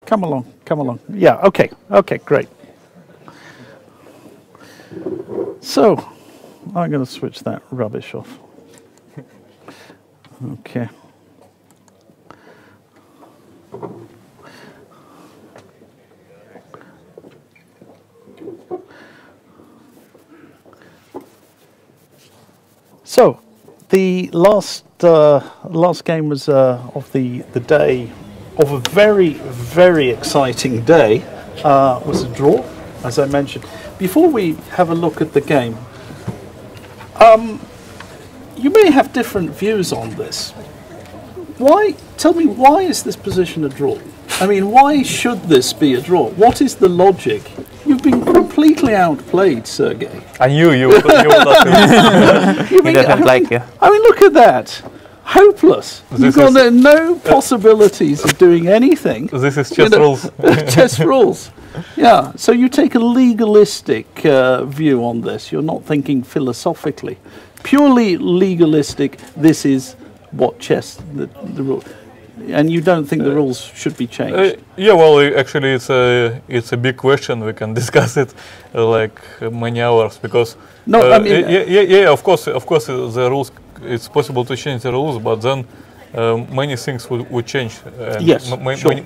Come along, come along. Yeah, okay, okay, great. So, I'm going to switch that rubbish off. Okay. So, the last game was of the day of a very exciting day. Was a draw, as I mentioned. Before we have a look at the game, you may have different views on this. Why? Tell me, why is this position a draw? I mean, why should this be a draw? What is the logic? You've been completely outplayed, Sergey. I knew you would not do He doesn't like you. I mean, look at that. Hopeless. You've got no possibilities of doing anything. This is chess rules. Chess rules. Yeah, so you take a legalistic view on this. You're not thinking philosophically. Purely legalistic, this is what chess, the rule. And you don't think the rules should be changed? Yeah, well, actually, it's a big question. We can discuss it like many hours because. No, I mean. Yeah. Of course, the rules. It's possible to change the rules, but then many things would change. And yes, sure.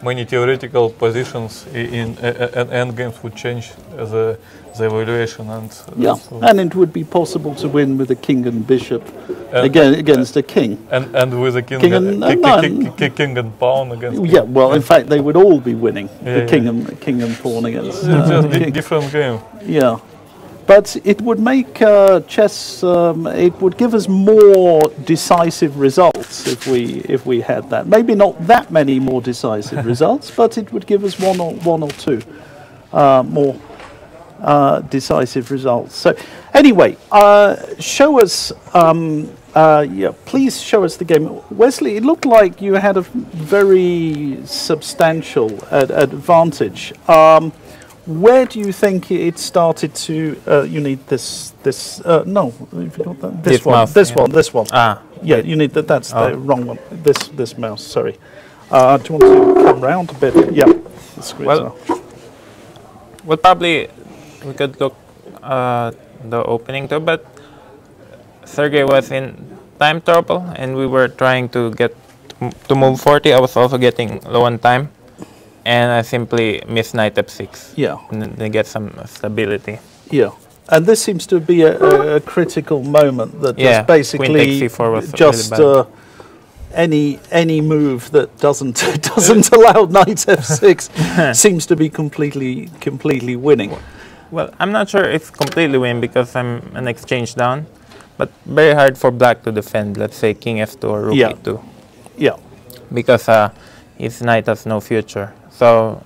Many theoretical positions in endgames would change the evaluation, and yeah, and it would be possible to win with a king and bishop against a king, and with a king and pawn against. Yeah, well, in fact, they would all be winning the king and pawn against. It's just a different game. Yeah. But it would make chess. It would give us more decisive results if we had that. Maybe not that many more decisive results, but it would give us one or two more decisive results. So, anyway, show us. Yeah, please show us the game, Wesley. It looked like you had a very substantial advantage. Where do you think it started to? You need this. No, if you got that. This one. Ah, yeah. You need that. That's the wrong one. This mouse. Sorry. Do you want to come round a bit? Yeah. The screen. Well, probably we could look the opening too, but Sergey was in time trouble, and we were trying to get to move 40. I was also getting low on time. And I simply miss knight f6. Yeah. And they get some stability. Yeah. And this seems to be a critical moment that just basically just any move that doesn't allow knight f6 seems to be completely winning. Well, I'm not sure it's completely winning because I'm an exchange down, but very hard for black to defend. Let's say king f2 or rook e2. Yeah. Because his knight has no future. So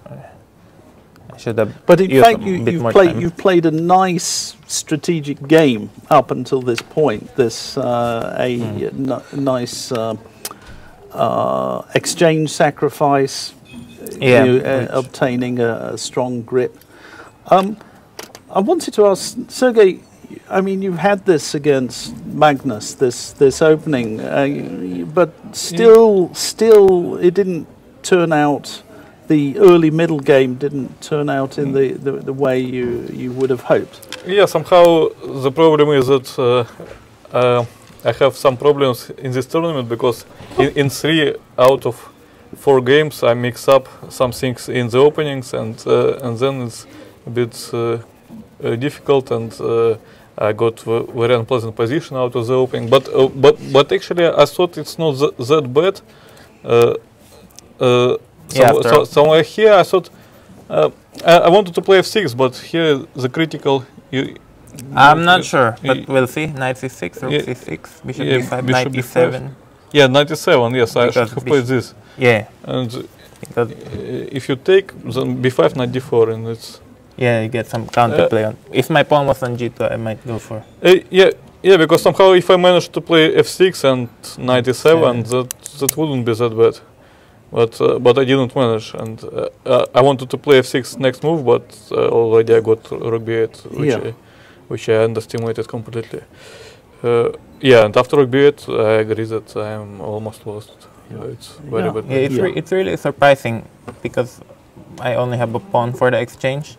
I should have. But in fact, you've played a nice strategic game up until this point. This nice exchange sacrifice, obtaining a strong grip. I wanted to ask Sergey. I mean, you've had this against Magnus, this opening, but still, it didn't turn out. The early middle game didn't turn out in the way you would have hoped. Yeah, somehow the problem is that I have some problems in this tournament because in 3 out of 4 games I mix up some things in the openings, and then it's a bit difficult, and I got very unpleasant position out of the opening. But actually I thought it's not that bad. Somewhere here I thought I wanted to play f6, but here the critical. I'm not sure, but we'll see. Knight c6, rook c6, bishop b5, knight e7. Yeah, knight e7. Yes, I should have played this. Yeah. And if you take, then b5, knight d4, and it's. Yeah, you get some counterplay on. If my pawn was on g2, I might go for. Yeah, because somehow if I managed to play f6 and knight e7, that wouldn't be that bad. But I didn't manage, and I wanted to play f6 next move, but already I got rook b8, which I underestimated completely. Yeah, and after rook b8, I agree that I am almost lost. Yeah, it's very bad. Yeah, it's really surprising because I only have a pawn for the exchange,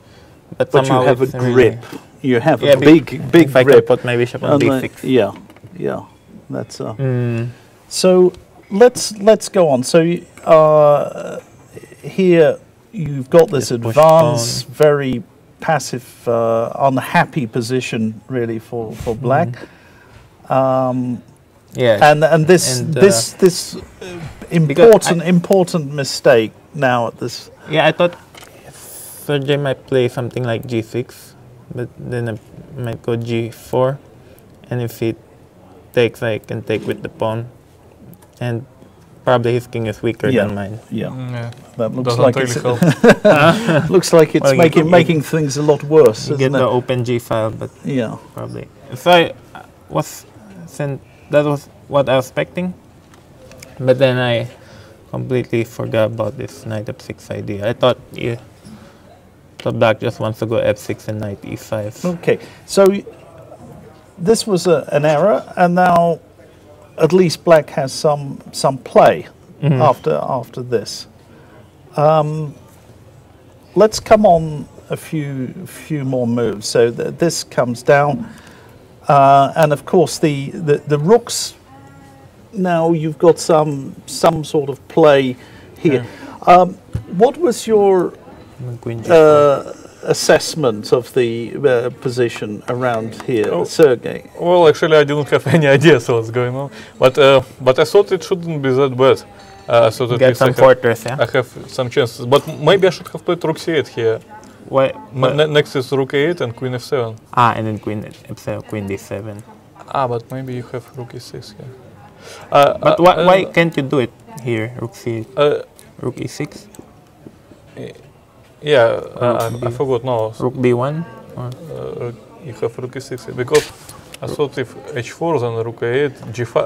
but But you somehow have a it's really- grip. You have Yeah, a big if I could grip. put my bishop on And b6. yeah, that's So let's go on. So here you've got this Just push advance, very passive, unhappy position really for black. Yeah, And this And, this important mistake now at this. yeah. I thought Sergey might play something like g6, but then I might go g4, and if he takes, I can take with the pawn, and probably his king is weaker than mine. Yeah, Yeah. that looks Doesn't like really it's help. looks like it's Well, making things a lot worse. You get Isn't the it? open g file, but Yeah. probably. So I that was what I was expecting, but then I completely forgot about this knight f6 idea. I thought black just wants to go f6 and knight e5. Okay, so this was an error, and now at least black has some play after this. Let's come on a few more moves. So this comes down, and of course the rooks. Now you've got some sort of play here. What was your Queen g4. assessment of the position around here, Oh. Sergey? Well, actually, I didn't have any idea what's going on, but I thought it shouldn't be that bad. I thought at Get least some fortress, yeah. I have some chances, but maybe I should have played rook c8 here. Why? Next is rook a8 and queen f7. And then queen f7, queen d7. But maybe you have rook e6 here. But why can't you do it here? Rook c8, rook e6, Yeah, Rook I forgot now. rook b1. You have rook e6 because I thought if h4 then rook a8, g5.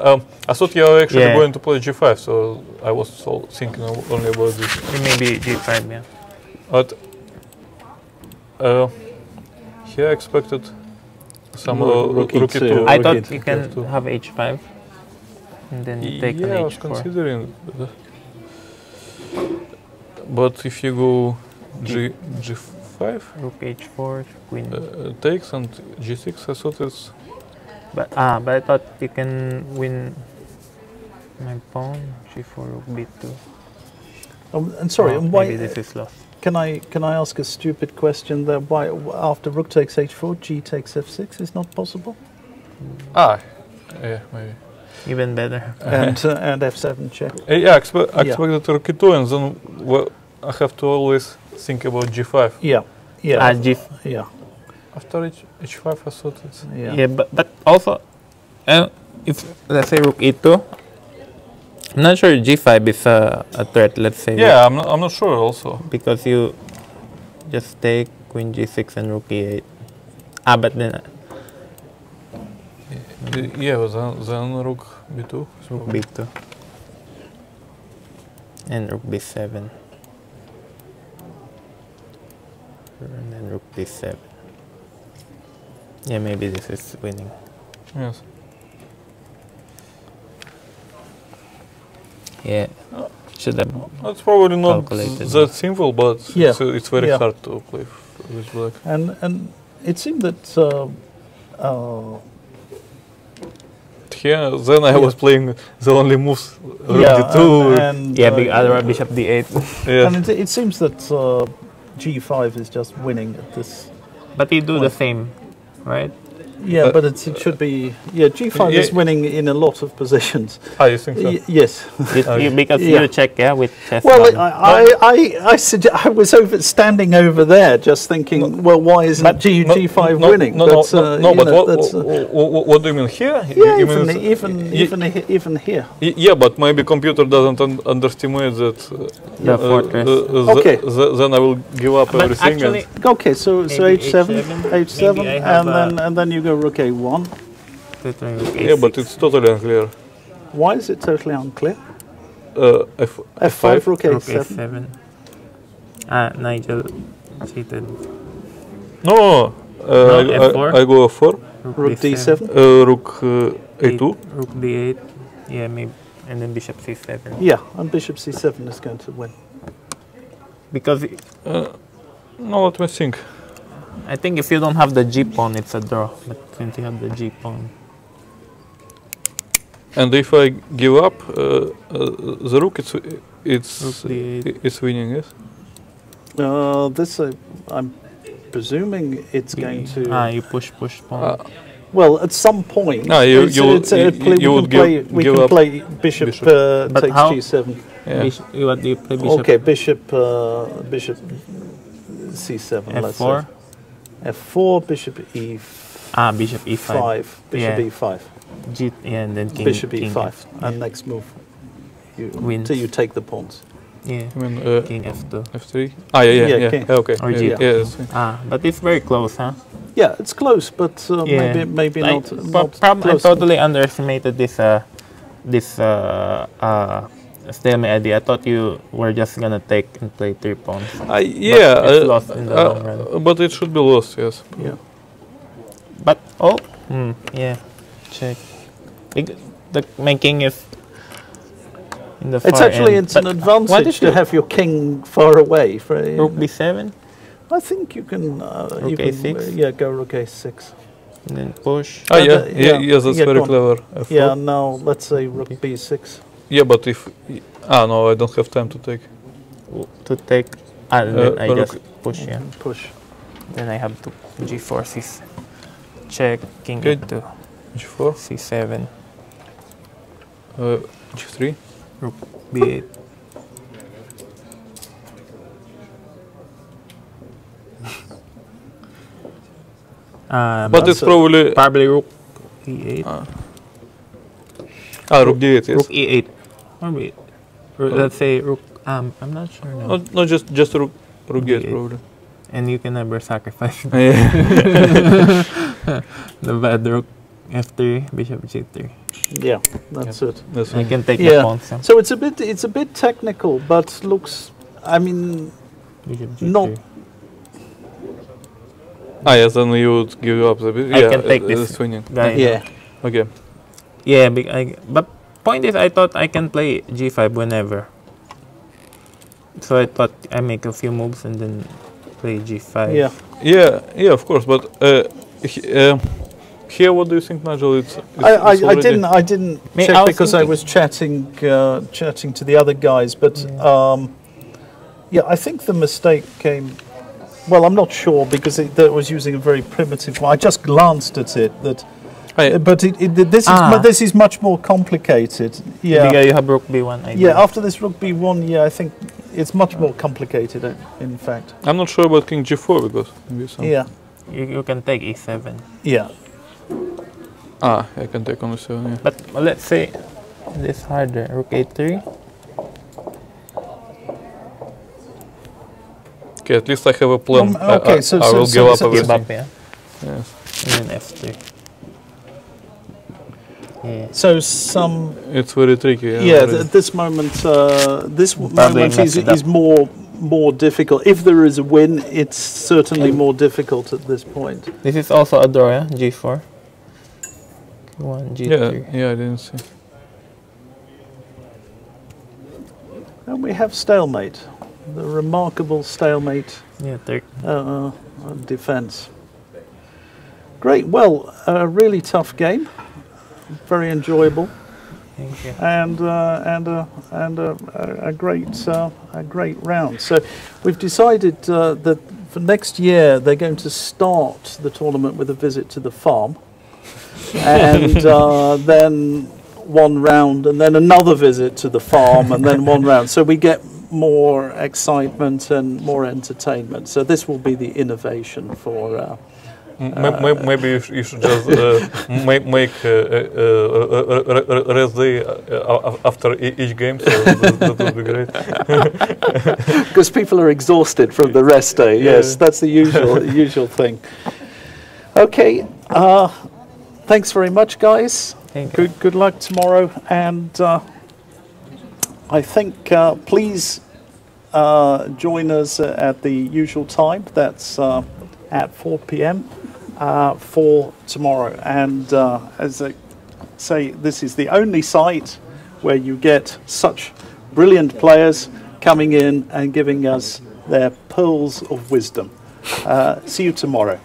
I thought you were actually Yeah. going to play g5, so I was thinking only about this. Maybe g5, yeah. But here I expected some Rook rook e2. e2. I Rook thought e2. you can have h5, and then you take Yeah, I an was h4. considering. But if you go g5, Rook h4, queen. takes and g6, I thought it's But I thought you can win my pawn. G4, rook b2. And sorry, and why? Maybe this is lost. Can I ask a stupid question there? Why after rook takes h4, g takes f6 is not possible, yeah, maybe. Even better. and f7 check? Yeah, I expected rook e2, and then I have to always think about g5. Yeah, yeah. After h5, I thought it's Yeah, but also, if let's say rook e2, I'm not sure g5 is a threat. Let's say yeah. I'm not sure also. because you just take queen g6 and rook e8. But then Yeah, then rook b2. rook b2 and rook b7 and then rook d7. Yeah, maybe this is winning. Yes. Yeah, should have. It's probably not Calculated. that simple, but Yeah. it's very Yeah. hard to play with black. And it seemed that Here, then I was playing the only moves rook d2. and Yeah, bishop d8. Yeah. and it seems that g5 is just winning at this. But you do the same, right? Yeah, but it should be. Yeah, g5 is winning in a lot of positions. You think so? Yes. Because Yeah. you check, yeah, with chess. Well, button. I was standing over there, just thinking, well, why isn't g5 winning? No, But, but you know, what do you mean here? yeah, You mean even here. Yeah, but maybe computer doesn't underestimate that. The fortress. Okay. Then I will give up But everything. actually, Okay, so Maybe h7, H7, maybe I have and then you go rook a1. Yeah, but it's totally unclear. Why is it totally unclear? F5. Rook rook a7. a7. Nigel cheated. No, F4? I go f4. Rook d7. Rook a2. Rook d8. Yeah, maybe. and then bishop c7. Yeah, and bishop c7 is going to win. Because No, let me think. I think if you don't have the g pawn, it's a draw. But since you have the g pawn, And if I give up the rook, it's d8. it's winning. Yes. This I'm presuming it's going to. you push pawn. Well, at some point, you would we give can up play bishop, But takes how? g7. Yeah. What do you play? Bishop Okay, bishop c7. Let's say. f4. F4, bishop e5. Bishop e5. Bishop Yeah. e5. And then king. Bishop king e5. F. And next move, Wins. till you take the pawns. Yeah. I mean, King f2. f3. Yeah. king. Okay. Or yeah, g2. yeah, that's fine. But it's very close, huh? Yeah, it's close, but Yeah. maybe I, not. I close. totally underestimated this stalemate idea. I thought you were just gonna take and play 3 pawns. Yeah, But it's lost in the long run. but it should be lost. Yes. Yeah. But yeah, check. My king is in the far It's actually end. it's an But why advantage did to you have your king far away. rook b7 I think you can. Rook a6? Yeah, go rook a6. and then push? Yeah, that's yeah, very go on. clever. F4. Yeah, now let's say rook b6. Yeah, but if no, I don't have time to take. To take. And then I rook- just push. Yeah. Push. Then I have to g4 c. Check king Okay. e2 G4, c7 G3. rook b8. But it's probably rook e8. rook D8. Yes. Rook e8. Or wait. Let's say rook. I'm not sure now. No, just rook D8 D8. probably. And you can never sacrifice Yeah. the bad rook f3 bishop g3. Yeah, that's it. That's I fine. can take the Yeah. pawn. So So it's a bit technical, but looks. I mean, bishop g3. not. Yes, then you would give up the bit. I Yeah, can take this it's winning. guy. Yeah. Okay. Yeah, but point is, I thought I can play g5 whenever. So I thought I make a few moves and then play g5. Yeah. Yeah, of course. But here, what do you think, Nigel? It's I already- I didn't Me, check I was because I thinking- was chatting to the other guys, but yeah, I think the mistake came. Well, I'm not sure because that was using a very primitive one. I just glanced at it. But this is much more complicated. Yeah, Because you have rook b1. yeah. After this rook b1, yeah, I think it's much more complicated. In fact, I'm not sure about King G4 because maybe some. yeah, You can take e7. yeah. I can take on the 7. Yeah. But let's say this harder. Rook a3. Okay, at least I have a plan. Okay, I will give up so Give everything. up, yeah. Yes. And then f3. Yeah. So some. It's very tricky. Yeah, already. at this moment, Probably moment mess it up. is more difficult. If there is a win, it's certainly more difficult at this point. This is also a draw, yeah? g4. Q1, g3. yeah, I didn't see. And we have stalemate, the remarkable stalemate Yeah, Turk. defense. Great. Well, a really tough game, very enjoyable, Thank you. and a great round. So we've decided that for next year they're going to start the tournament with a visit to the farm, and then one round, and then another visit to the farm, and then one round. So we get more excitement and more entertainment. So this will be the innovation for. Maybe you should just make rest day after each game. So that would be great. Because people are exhausted from the rest day. Yes, that's the usual thing. Okay, thanks very much, guys. Thank you. Good luck tomorrow, and I think please join us at the usual time. That's at 4 p.m. For tomorrow. And as I say, this is the only site where you get such brilliant players coming in and giving us their pearls of wisdom. See you tomorrow.